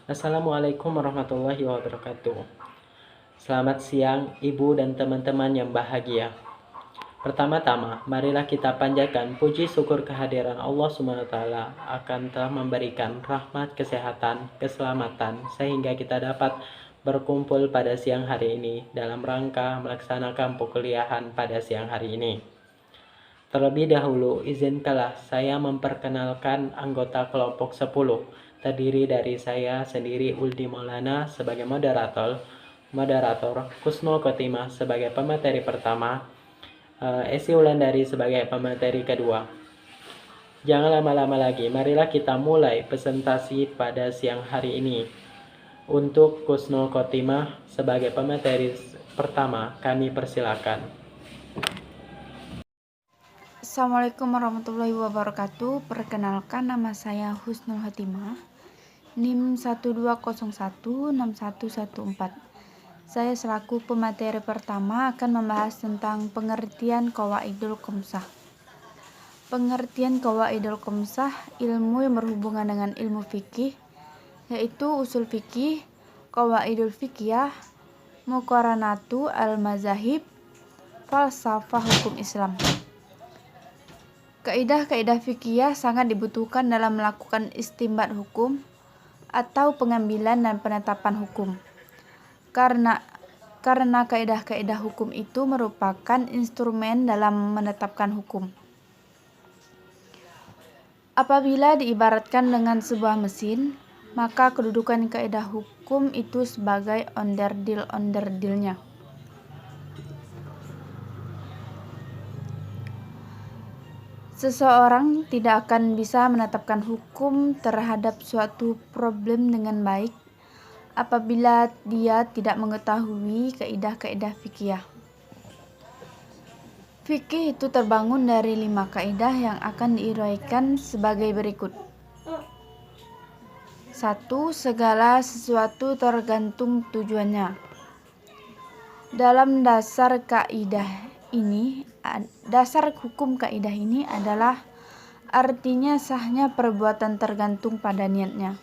Assalamualaikum warahmatullahi wabarakatuh. Selamat siang, ibu dan teman-teman yang bahagia. Pertama-tama, marilah kita panjatkan puji syukur kehadiran Allah SWT akan telah memberikan rahmat, kesehatan, keselamatan, sehingga kita dapat berkumpul pada siang hari ini dalam rangka melaksanakan perkuliahan pada siang hari ini. Terlebih dahulu, izinkanlah saya memperkenalkan anggota kelompok 10, terdiri dari saya sendiri Uldi Maulana sebagai moderator, Kusno Kotima sebagai pemateri pertama, Esi Wulandari sebagai pemateri kedua. Jangan lama-lama lagi, marilah kita mulai presentasi pada siang hari ini. Untuk Kusno Kotima sebagai pemateri pertama, kami persilakan. Assalamualaikum warahmatullahi wabarakatuh. Perkenalkan, nama saya Husnul Hatimah, NIM 12016114. Saya selaku pemateri pertama akan membahas tentang pengertian Qawaidul Khamsah. Pengertian Qawaidul Khamsah ilmu yang berhubungan dengan ilmu fikih, yaitu usul fikih, qawaidul fikih, muqaranatu al-mazahib, falsafah hukum Islam. Kaidah-kaidah fikih sangat dibutuhkan dalam melakukan istinbat hukum atau pengambilan dan penetapan hukum. Karena kaidah-kaidah hukum itu merupakan instrumen dalam menetapkan hukum. Apabila diibaratkan dengan sebuah mesin, maka kedudukan kaidah hukum itu sebagai onderdil-onderdilnya. Seseorang tidak akan bisa menetapkan hukum terhadap suatu problem dengan baik apabila dia tidak mengetahui kaidah-kaidah fikih. Fikih itu terbangun dari 5 kaidah yang akan diuraikan sebagai berikut. 1. Segala sesuatu tergantung tujuannya. Dalam dasar hukum kaidah ini adalah artinya sahnya perbuatan tergantung pada niatnya.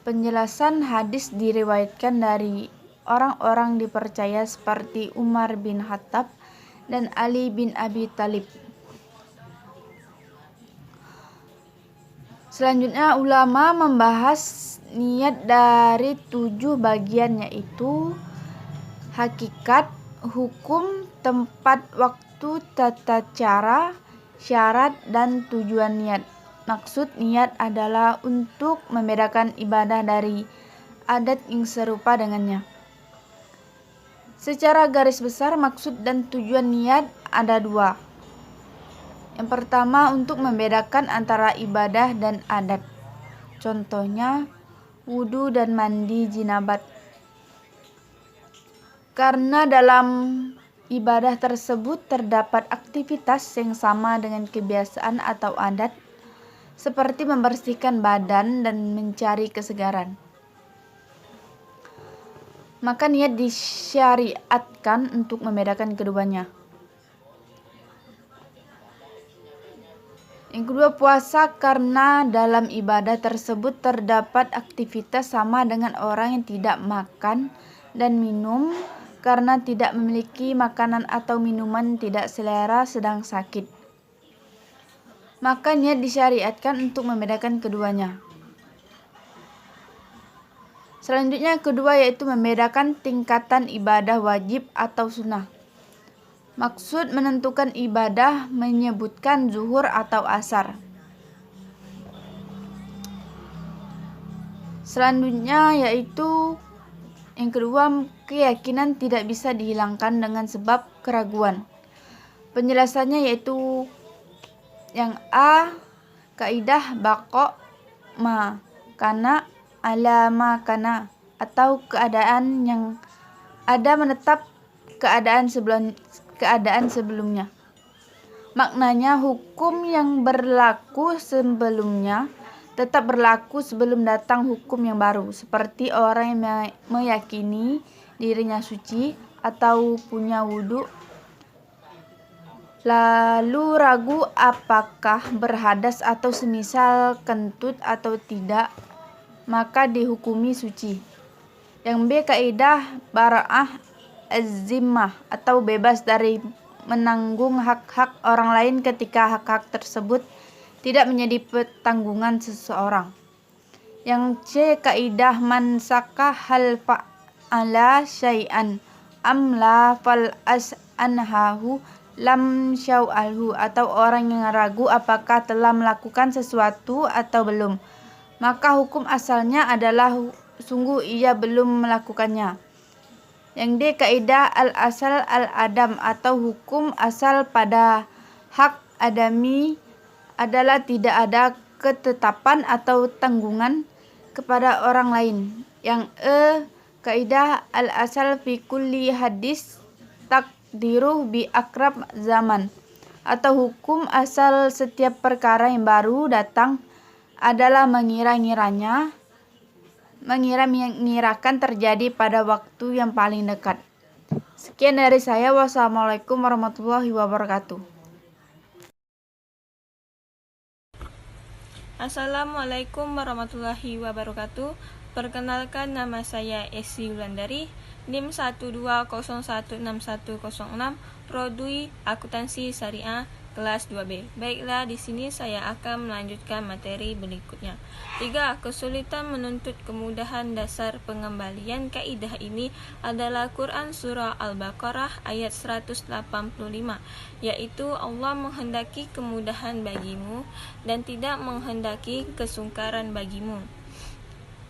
Penjelasan hadis diriwayatkan dari orang-orang dipercaya seperti Umar bin Khattab dan Ali bin Abi Thalib. Selanjutnya, ulama membahas niat dari 7 bagian, yaitu hakikat, hukum, tempat, waktu, tata cara, syarat, dan tujuan niat. Maksud niat adalah untuk membedakan ibadah dari adat yang serupa dengannya. Secara garis besar, maksud dan tujuan niat ada 2. Yang pertama, untuk membedakan antara ibadah dan adat. Contohnya, wudu dan mandi jinabat. Karena dalam ibadah tersebut terdapat aktivitas yang sama dengan kebiasaan atau adat, seperti membersihkan badan dan mencari kesegaran. Maka niat disyariatkan untuk membedakan keduanya. Yang kedua, puasa, karena dalam ibadah tersebut terdapat aktivitas sama dengan orang yang tidak makan dan minum, karena tidak memiliki makanan atau minuman tidak selera sedang sakit. Maka niat disyariatkan untuk membedakan keduanya. Selanjutnya, kedua yaitu membedakan tingkatan ibadah wajib atau sunnah. Maksud menentukan ibadah menyebutkan zuhur atau asar. Selanjutnya yaitu yang kedua, keyakinan tidak bisa dihilangkan dengan sebab keraguan. Penjelasannya yaitu yang A, kaidah baqo ma kana ala ma kana, atau keadaan yang ada menetap keadaan sebelumnya. Maknanya, hukum yang berlaku sebelumnya tetap berlaku sebelum datang hukum yang baru, seperti orang yang meyakini dirinya suci atau punya wudu, lalu ragu apakah berhadas atau semisal kentut atau tidak, maka dihukumi suci. Yang B, kaidah bara'ah az-zimmah atau bebas dari menanggung hak-hak orang lain ketika hak-hak tersebut tidak menjadi tanggungan seseorang. Yang C, kaidah man saka hal fa'ala syai'an am la fal anhahu lam syau'alhu atau orang yang ragu apakah telah melakukan sesuatu atau belum, maka hukum asalnya adalah sungguh ia belum melakukannya. Yang D, kaidah al-asal al-adam atau hukum asal pada hak adami adalah tidak ada ketetapan atau tanggungan kepada orang lain. Yang E, kaidah al-asal fi kulli hadis takdiruh bi akrab zaman atau hukum asal setiap perkara yang baru datang adalah mengira-ngirakan terjadi pada waktu yang paling dekat. Sekian dari saya. Wassalamualaikum warahmatullahi wabarakatuh. Assalamualaikum warahmatullahi wabarakatuh. Perkenalkan, nama saya Esi Wulandari, NIM 120161006, Prodi Akuntansi Syariah kelas 2B. Baiklah, di sini saya akan melanjutkan materi berikutnya. 3. Kesulitan menuntut kemudahan. Dasar pengembalian kaidah ini adalah Quran Surah Al-Baqarah ayat 185, yaitu Allah menghendaki kemudahan bagimu dan tidak menghendaki kesungkaran bagimu.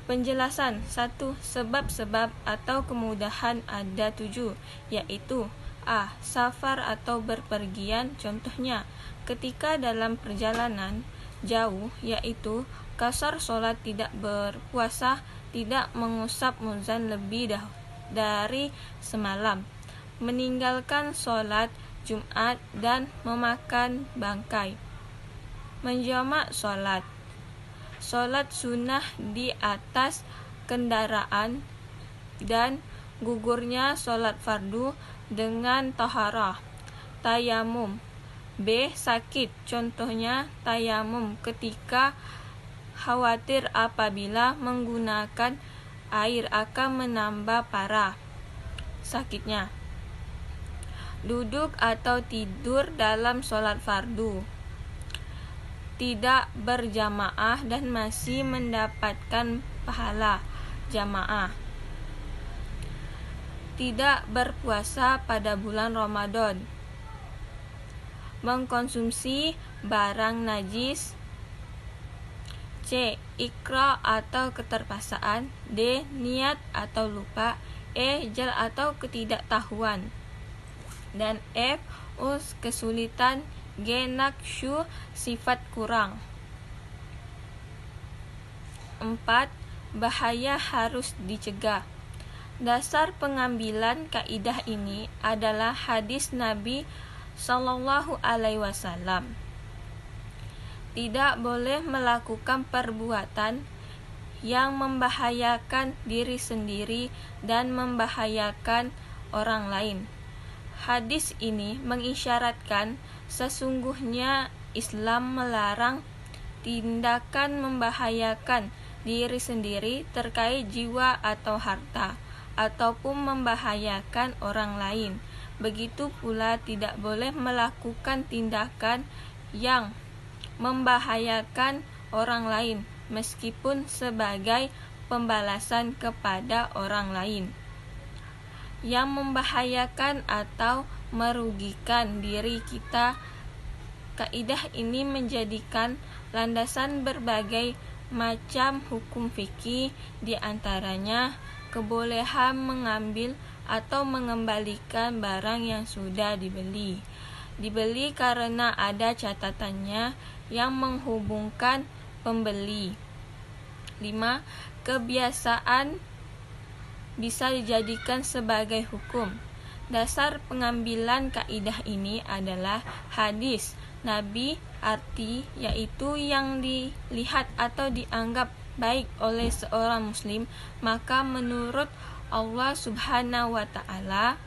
Penjelasan. 1. Sebab-sebab atau kemudahan ada 7, yaitu A. Safar atau berpergian. Contohnya, ketika dalam perjalanan jauh, yaitu kasar sholat, tidak berpuasa, tidak mengusap muzan lebih dari semalam, meninggalkan sholat Jumat dan memakan bangkai, menjamak sholat sunnah di atas kendaraan, dan gugurnya sholat fardu dengan taharah. Tayamum. B. Sakit. Contohnya, tayamum ketika khawatir apabila menggunakan air akan menambah parah sakitnya. Duduk atau tidur dalam sholat fardu, tidak berjamaah dan masih mendapatkan pahala jamaah. Tidak berpuasa pada bulan Ramadan. Mengkonsumsi barang najis. C. Ikra atau keterpaksaan. D. Niat atau lupa. E. Jal atau ketidaktahuan. Dan F. Kesulitan. G. Naksyu, sifat kurang. 4. Bahaya harus dicegah. Dasar pengambilan kaidah ini adalah hadis Nabi Shallallahu Alaihi Wasallam. Tidak boleh melakukan perbuatan yang membahayakan diri sendiri dan membahayakan orang lain. Hadis ini mengisyaratkan sesungguhnya Islam melarang tindakan membahayakan diri sendiri terkait jiwa atau harta, ataupun membahayakan orang lain. Begitu pula tidak boleh melakukan tindakan yang membahayakan orang lain, meskipun sebagai pembalasan kepada orang lain. Yang membahayakan atau merugikan diri kita. Kaidah ini menjadikan landasan berbagai macam hukum fikih, di antaranya kebolehan mengambil atau mengembalikan barang yang sudah dibeli karena ada catatannya yang menghubungkan pembeli. 5. Kebiasaan bisa dijadikan sebagai hukum. Dasar pengambilan kaidah ini adalah hadis Nabi, arti yaitu yang dilihat atau dianggap baik oleh seorang muslim, maka menurut Allah Subhanahu wa Ta'ala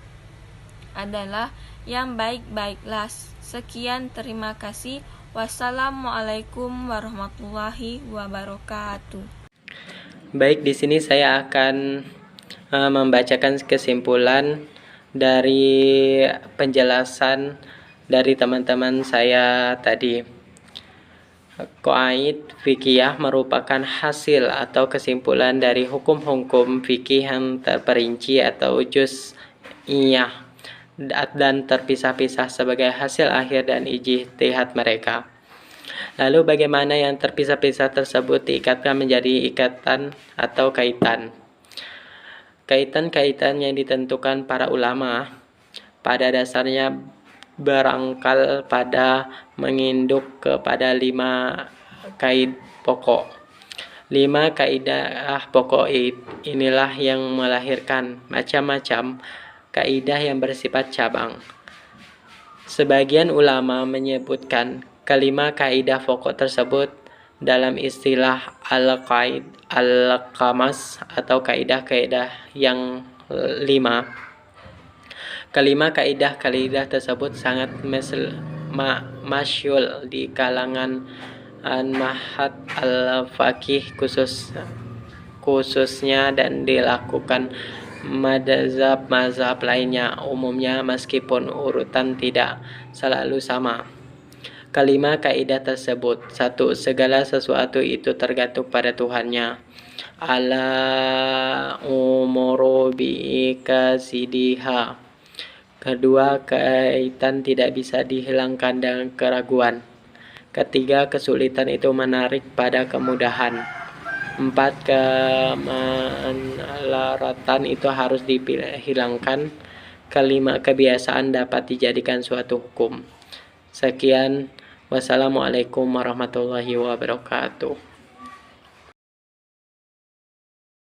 adalah yang baik-baiklah. Sekian, terima kasih. Wassalamualaikum warahmatullahi wabarakatuh. Baik, di sini saya akan membacakan kesimpulan dari penjelasan dari teman-teman saya tadi. Qawaid fikih merupakan hasil atau kesimpulan dari hukum-hukum fikih yang terperinci atau juz'iyah dan terpisah-pisah sebagai hasil akhir dan ijtihad mereka. Lalu bagaimana yang terpisah-pisah tersebut diikatkan menjadi ikatan atau kaitan? Kaitan-kaitan yang ditentukan para ulama pada dasarnya berangkal pada menginduk kepada 5 kaid pokok. 5 kaidah pokok inilah yang melahirkan macam-macam kaidah yang bersifat cabang. Sebagian ulama menyebutkan kelima kaidah pokok tersebut dalam istilah al-qaid al-khamas atau kaidah-kaidah yang 5. Kelima kaidah tersebut sangat masyhur di kalangan mahat al-faqih khususnya dan dilakukan mazhab lainnya umumnya meskipun urutan tidak selalu sama. Kelima kaidah tersebut: 1. Segala sesuatu itu tergantung pada Tuhannya. Ala umuru bi'ikasidiha. Kedua, kaitan tidak bisa dihilangkan dengan keraguan. Ketiga, kesulitan itu menarik pada kemudahan. 4. Kemalaratan itu harus dihilangkan. Kelima, kebiasaan dapat dijadikan suatu hukum. Sekian, wassalamualaikum warahmatullahi wabarakatuh.